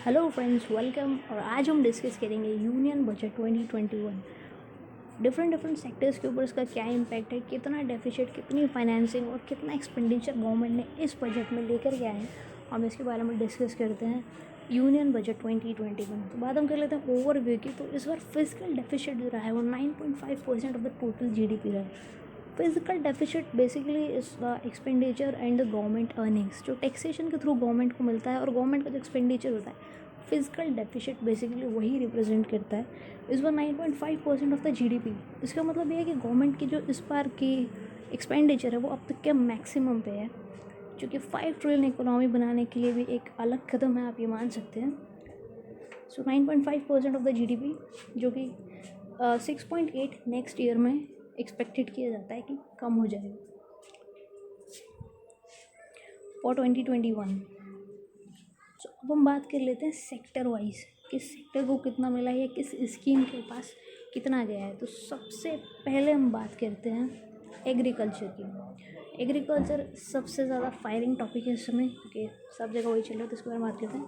Hello friends, welcome. और आज हम डिस्कस करेंगे यूनियन बजट 2021। डिफरेंट सेक्टर्स के ऊपर इसका क्या इम्पैक्ट है, कितना डेफिसिट, कितनी फाइनेंसिंग और कितना एक्सपेंडिचर गवर्नमेंट ने इस बजट में लेकर के आए हैं, हम इसके बारे में डिस्कस करते हैं। Union budget 2021। तो बात हम कर लेते हैं ओवरव्यू की। तो इस बार फिजिकल डेफिसिट जो रहा है वो 9.5% ऑफ द टोटल GDP रहा है। Physical deficit basically is the expenditure and the government earnings, जो टैक्सेशन के थ्रू गवर्नमेंट को मिलता है और गवर्नमेंट का जो एक्सपेंडिचर होता है, फिजिकल डेफिसिट बेसिकली वही रिप्रेजेंट करता है। इस बार 9.5% ऑफ द GDP। इसका मतलब ये है कि गवर्नमेंट की जो इस बार की एक्सपेंडिचर है वो अब तक के मैक्सिमम पे है, जो कि 5 ट्रिलियन इकोनॉमी बनाने के लिए भी एक अलग कदम है, आप ये मान सकते हैं। सो 9.5% ऑफ द GDP, जो कि 6.8 नेक्स्ट ईयर में एक्सपेक्टेड किया जाता है कि कम हो जाएगा फॉर 2021। सो अब हम बात कर लेते हैं सेक्टर वाइज, किस सेक्टर को कितना मिला है या किस स्कीम के पास कितना गया है। तो सबसे पहले हम बात करते हैं एग्रीकल्चर की। एग्रीकल्चर सबसे ज़्यादा फायरिंग टॉपिक है इस समय, क्योंकि सब जगह वही चल रहा है, तो इसके बारे में बात करते हैं।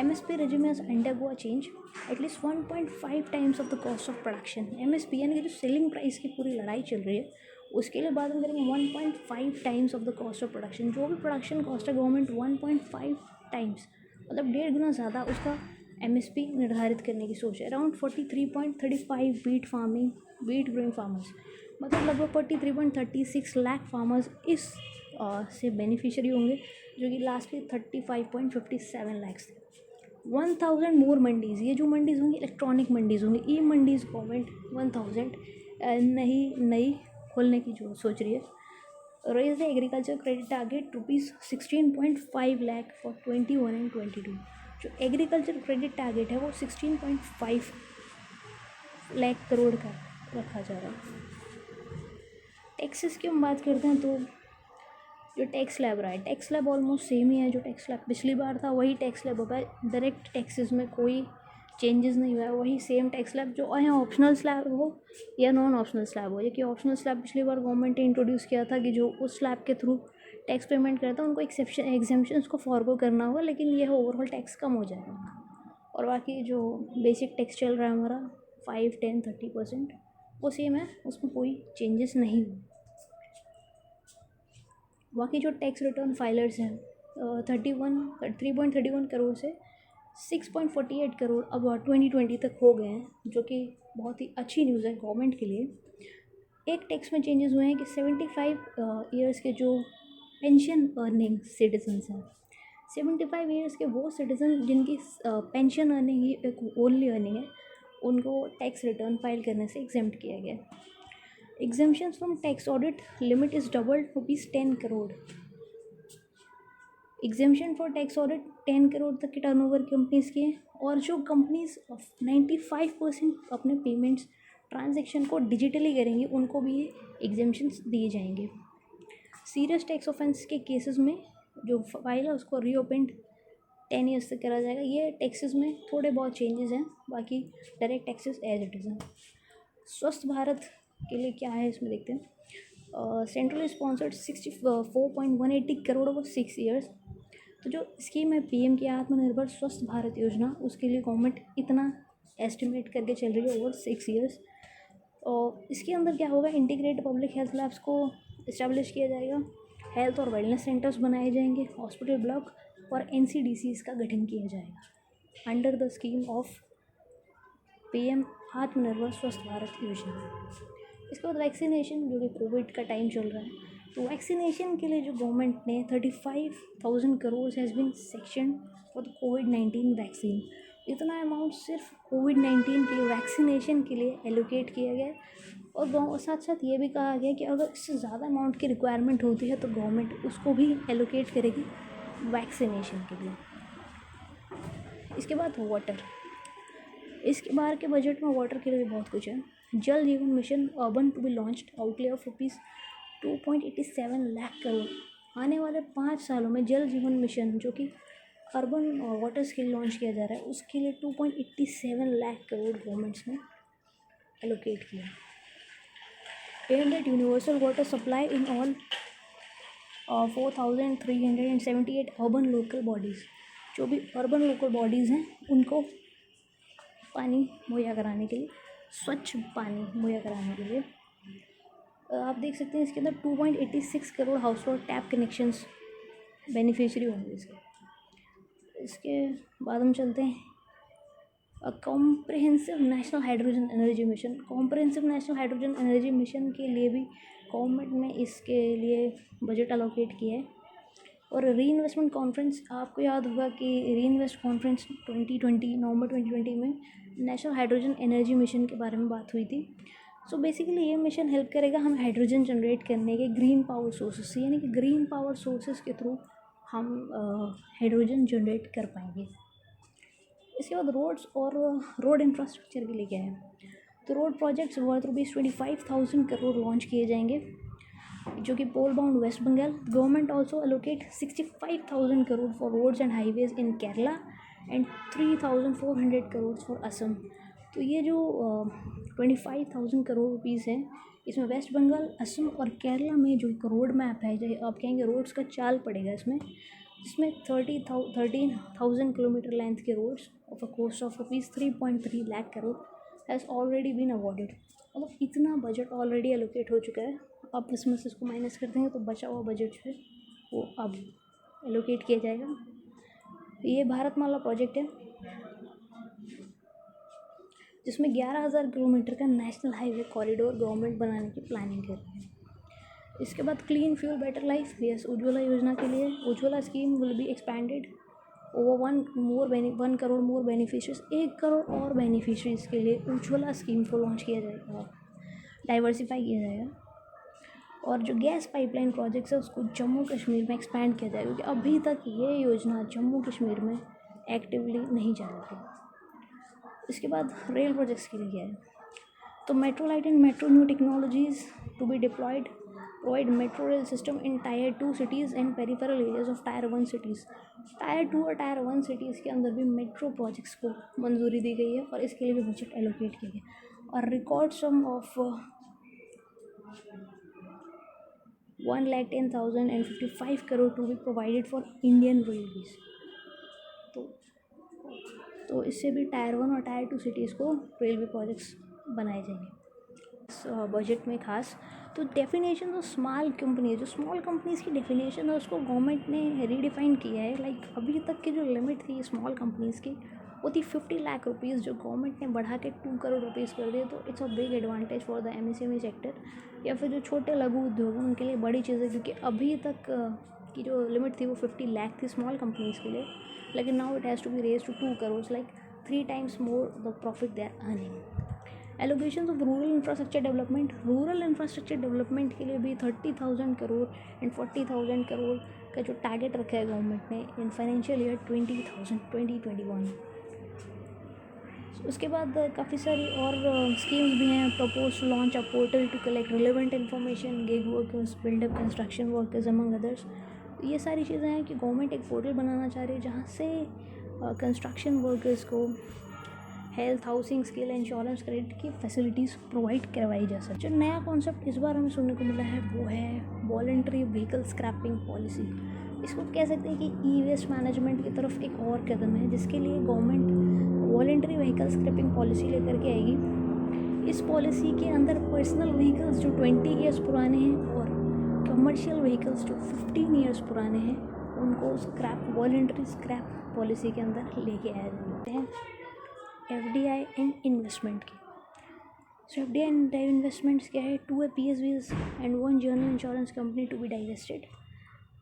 MSP regime has undergo a change at least 1.5 times of the cost of production. MSP यानी कि जो सेलिंग प्राइस की पूरी लड़ाई चल रही है, उसके लिए बात हम करेंगे 1.5 times of the cost of production. जो भी प्रोडक्शन कॉस्ट है, गवर्नमेंट 1.5 टाइम्स मतलब 1.5 गुना ज़्यादा उसका MSP निर्धारित करने की सोच है। अराउंड 43.35 वीट ग्रोइंग फार्मर्स, मतलब लगभग 43.36 लाख फार्मर्स इस से बेनिफिशियरी होंगे, जो कि लास्ट ईयर 35.57 लैक्स थे। 1000 मोर मंडीज़, ये जो मंडीज़ होंगी इलेक्ट्रॉनिक मंडीज़ होंगी, ई मंडीज़ गवर्नमेंट 1000 नई खोलने की जो सोच रही है। Raise the agriculture credit target ₹16.5 lakh for 21 and 22। जो एग्रीकल्चर क्रेडिट टारगेट है वो 16.5 लाख करोड़ का रखा जा रहा है। टैक्सेस की हम बात करते हैं तो जो टैक्स स्लैब रहा है, टैक्स स्लैब ऑलमोस्ट सेम ही है। जो टैक्स स्लैब पिछली बार था वही टैक्स स्लैब होता है। डायरेक्ट टैक्सेस में कोई चेंजेस नहीं हुआ है, वही सेम टैक्स स्लैब, जो यहाँ ऑप्शनल स्लैब हो या नॉन ऑप्शनल स्लैब हो। कि ऑप्शनल स्लैब पिछली बार गवर्नमेंट ने इंट्रोड्यूस किया था कि जो उस स्लैब के थ्रू टैक्स पेमेंट करता है उनको एग्जेम्पशंस को फॉरगो करना होगा, लेकिन यह ओवरऑल टैक्स कम हो जाएगा। और बाकी जो बेसिक टैक्स चल रहा है हमारा 5, 10, 30%, वो सेम है, उसमें कोई चेंजेस नहीं हुए। बाकी जो टैक्स रिटर्न फाइलर्स हैं 3.31 करोड़ से 6.48 करोड़ अब 2020 तक हो गए हैं, जो कि बहुत ही अच्छी न्यूज़ है गवर्नमेंट के लिए। एक टैक्स में चेंजेस हुए हैं कि 75 ईयर्स के जो पेंशन अर्निंग सिटीजन्स हैं, 75 ईयर्स के वो सिटीजन जिनकी पेंशन अर्निंग ही एक ओनली अर्निंग है, उनको टैक्स रिटर्न फाइल करने से एग्जेम्प्ट किया गया। Exemptions from tax audit limit is doubled ₹10 crore. Exemption for tax audit 10 crore तक की टर्नओवर कंपनीज की है, और जो कंपनीज 95% अपने पेमेंट्स ट्रांजैक्शन को डिजिटली करेंगी उनको भी ये एग्जेम्पशंस दिए जाएंगे। सीरियस टैक्स ऑफेंस के केसेस में जो फाइल है उसको रीओपन 10 ईयर्स तक करा जाएगा। ये टैक्सेस में थोड़े बहुत चेंजेस हैं, बाकी direct taxes as it is हैं। स्वस्थ भारत के लिए क्या है इसमें देखते हैं। Centrally sponsored 64.180 crore over 6 years. तो जो स्कीम है PM की आत्मनिर्भर स्वस्थ भारत योजना, उसके लिए गवर्नमेंट इतना एस्टिमेट करके चल रही है ओवर 6 ईयर्स। और इसके अंदर क्या होगा, इंटीग्रेटेड पब्लिक हेल्थ लैब्स को इस्टेब्लिश किया जाएगा, हेल्थ और वेलनेस सेंटर्स बनाए जाएंगे, हॉस्पिटल ब्लॉक और NCDCs का गठन किया जाएगा under the scheme of PM आत्मनिर्भर स्वस्थ भारत योजना। इसके बाद वैक्सीनेशन, जो कि कोविड का टाइम चल रहा है, तो वैक्सीनेशन के लिए जो गवर्नमेंट ने 35,000 crore has been section for the कोविड-19 वैक्सीन। इतना अमाउंट सिर्फ कोविड-19 की वैक्सीनेशन के लिए एलोकेट किया गया है। और साथ साथ ये भी कहा गया कि अगर इससे ज़्यादा अमाउंट की रिक्वायरमेंट होती है तो गवर्नमेंट उसको भी एलोकेट करेगी वैक्सीनेशन के लिए। इसके बाद वाटर, इसके बाहर के बजट में वाटर के लिए भी बहुत कुछ है। Jal Jeevan mission urban to be launched, outlay of ₹2.87 lakh crore. आने वाले 5 सालों में जल जीवन मिशन, जो कि अर्बन वाटर स्किल लॉन्च किया जा रहा है, उसके लिए 2.87 लाख करोड़ गवर्नमेंट्स ने एलोकेट किया। Aimed at universal water supply in all 4,378 urban local bodies. जो भी अर्बन लोकल बॉडीज़ हैं उनको पानी मुहैया कराने के लिए, स्वच्छ पानी मुहैया कराने के लिए आप देख सकते हैं इसके अंदर 2.86 crore house hold tap connections beneficiary होंगे इसके बाद हम चलते हैं comprehensive national hydrogen energy mission. Comprehensive national hydrogen energy mission के लिए भी गवर्नमेंट ने इसके लिए बजट अलोकेट किया है। और री इन्वेस्टमेंट कॉन्फ्रेंस, आपको याद होगा कि री इन्वेस्ट कॉन्फ्रेंस 2020 नवंबर 2020 में नेशनल हाइड्रोजन एनर्जी मिशन के बारे में बात हुई थी। सो बेसिकली ये मिशन हेल्प करेगा हम हाइड्रोजन जनरेट करने के ग्रीन पावर सोर्सेस से, यानी कि ग्रीन पावर सोर्सेस के थ्रू हम हाइड्रोजन जनरेट कर पाएंगे। इसके बाद रोड्स और रोड इंफ्रास्ट्रक्चर के लिए क्या है, तो road projects worth ₹25,000 crore launch किए जाएंगे जो कि poll bound West Bengal. Government also allocate 65,000 crore for roads and highways in Kerala and 3,400 crore for Assam. तो ये जो 25,000 करोड़ रुपीज़ हैं इसमें वेस्ट बंगाल, असम और केरला में जो रोड मैप है, जो आप कहेंगे रोड्स का चाल पड़ेगा इसमें 13,000 किलोमीटर लेंथ के roads of a cost of ₹3.3 lakh crore has already been awarded. मतलब इतना बजट ऑलरेडी एलोकेट हो चुका है। अब इसमें से इसको माइनस कर देंगे तो बचा हुआ बजट जो है वो अब एलोकेट किया जाएगा। ये भारतमाला प्रोजेक्ट है जिसमें 11,000 किलोमीटर का नेशनल हाईवे कॉरिडोर गवर्नमेंट बनाने की प्लानिंग कर रही है। इसके बाद clean fuel better life, yes Ujjwala योजना के लिए Ujjwala scheme will be expanded over 1 crore more beneficiaries, 1 crore और बेनिफिशरीज के लिए उज्ज्वला स्कीम को लॉन्च किया जाएगा, डाइवर्सिफाई किया जाएगा। और जो गैस पाइपलाइन प्रोजेक्ट्स है उसको जम्मू कश्मीर में एक्सपैंड किया जाएगा, क्योंकि अभी तक ये योजना जम्मू कश्मीर में एक्टिवली नहीं चल रही है। इसके बाद रेल प्रोजेक्ट्स के लिए क्या है, तो metro lite and metro new technologies to be deployed provide metro rail system in tier 2 cities and peripheral areas of tier 1 cities. Tier 2 और टायर 1 सिटीज़ के अंदर भी मेट्रो प्रोजेक्ट्स को मंजूरी दी गई है और इसके लिए भी बजट एलोकेट किया गया। और record sum of 1,10,055 crore to be provided for Indian railways. तो इससे भी टायर 1 और टायर 2 सिटीज़ को रेलवे प्रोजेक्ट्स बनाए जाएंगे बजट में खास। तो डेफिनेशन जो स्मॉल कंपनी है, जो स्मॉल कंपनीज़ की डेफिनेशन है उसको गवर्नमेंट ने रीडिफाइन किया है। लाइक अभी तक की जो लिमिट थी स्मॉल कंपनीज़ की वो थी 50 लाख रुपीज़, जो गवर्नमेंट ने बढ़ा के 2 करोड़ रुपीज़ कर दिए। तो it's a big advantage for the MSME sector या फिर जो छोटे लघु उद्योग हैं उनके लिए बड़ी चीज़ है, क्योंकि अभी तक की जो लिमिट थी वो 50 लाख थी स्मॉल कंपनीज़ के लिए, लेकिन now it has to be raise to 2 crore, like 3 times more the profit they are earning. Allocations of rural infrastructure development, rural infrastructure development के लिए भी 30,000 करोड़ एंड 40,000 करोड़ का जो टारगेट रखा है गवर्नमेंट ने इन फाइनेंशियल ईयर 2021। उसके बाद काफ़ी सारी और स्कीम्स भी हैं। Propose to launch a portal to collect relevant information, gig workers, buildup construction workers among others. ये सारी चीज़ें हैं कि गवर्नमेंट एक पोर्टल बनाना चाह रही है जहाँ से कंस्ट्रक्शन वर्कर्स को health, housing, skill, insurance, credit की फैसिलिटीज़ प्रोवाइड करवाई जा सके। जो नया कॉन्सेप्ट इस बार हमें सुनने को मिला है वो है वॉलंटरी व्हीकल स्क्रैपिंग पॉलिसी। इसको कह सकते हैं कि ई वेस्ट मैनेजमेंट की तरफ एक और कदम है, जिसके लिए government voluntary vehicle scrapping policy लेकर के आएगी। इस पॉलिसी के अंदर पर्सनल व्हीकल्स जो 20 ईयर्स पुराने हैं और कमर्शियल व्हीकल्स जो 15 ईयर्स पुराने हैं उनको स्क्रैप, वॉलंटरी स्क्रैप पॉलिसी के अंदर लेके आए जाते हैं। एफडीआई एंड इन्वेस्टमेंट की, सो एफडीआई एंड इन्वेस्टमेंट्स क्या है, 2 PSVs and 1 general insurance company to be divested.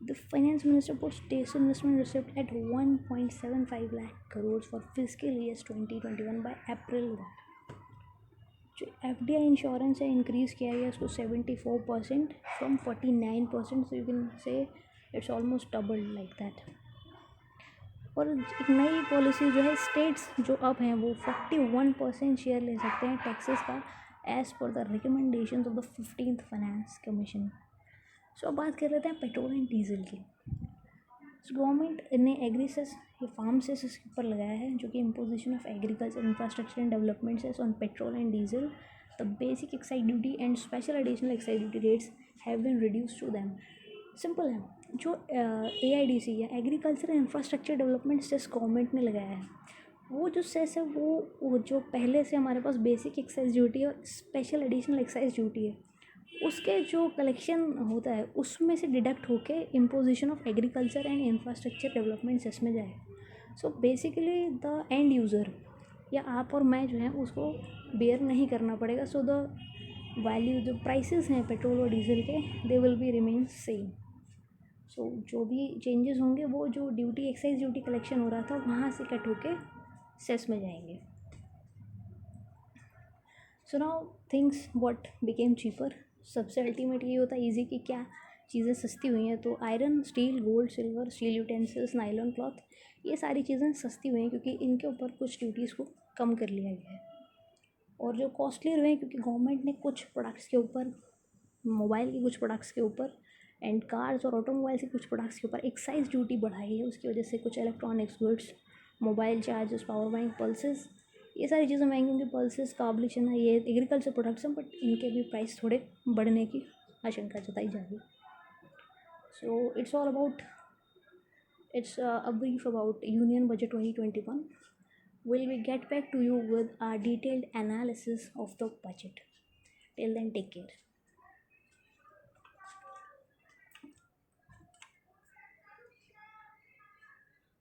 The finance minister puts test investment receipt at 1.75 lakh crore for physical year 2021 by April. जो एफडीआई इंश्योरेंस है इंक्रीज़ किया गया उसको 74% from 49%, so you can say it's almost double like that. और एक नई policy जो है, स्टेट्स जो अब हैं वो 41% शेयर ले सकते हैं टैक्सेस का as per the recommendations of the 15th finance commission. So अब बात कर लेते हैं पेट्रोल एंड डीजल की। सो गवर्नमेंट ने एग्री सेस या फार्म सेस इसके ऊपर लगाया है, जो कि imposition of agriculture infrastructure and development cess on petrol and diesel. The basic excise duty and special additional excise duty rates have been reduce to them. Simple है, जो AIDC या agriculture infrastructure development cess government ने लगाया है, वो जो cess है वो जो पहले से हमारे पास बेसिक एक्साइज ड्यूटी और स्पेशल एडिशनल एक्साइज ड्यूटी है, उसके जो कलेक्शन होता है उसमें से डिडक्ट होके imposition of agriculture and infrastructure development cess में जाए। So basically the end user या आप और मैं जो है उसको बेयर नहीं करना पड़ेगा। सो द वैल्यू जो प्राइसेस हैं पेट्रोल और डीजल के, they will be remain same. So जो भी चेंजेस होंगे वो जो ड्यूटी एक्साइज ड्यूटी कलेक्शन हो रहा था वहाँ से कट होके सेस में जाएंगे। So now things what became cheaper. सबसे अल्टीमेट ये होता है ईजी कि क्या चीज़ें सस्ती हुई हैं, तो iron, steel, gold, silver, steel utensils, nylon cloth, ये सारी चीज़ें सस्ती हुई हैं क्योंकि इनके ऊपर कुछ ड्यूटीज़ को कम कर लिया गया है। और जो कॉस्टली हुए हैं क्योंकि गवर्नमेंट ने कुछ प्रोडक्ट्स के ऊपर, मोबाइल के कुछ प्रोडक्ट्स के ऊपर एंड कार्स और ऑटोमोबाइल के कुछ प्रोडक्ट्स के ऊपर एक्साइज ड्यूटी बढ़ाई है। उसकी वजह से कुछ electronics goods, mobile charges, power bank, pulses, ये सारी चीज़ें महंगी होंगी। पल्सेस, काबुली चना, ये एग्रीकल्चर प्रोडक्ट्स हैं बट इनके भी प्राइस थोड़े बढ़ने की आशंका जताई जा रही है। सो it's a brief about Union Budget 2021. Will we get back to you with a detailed analysis of the budget? Till then, take care.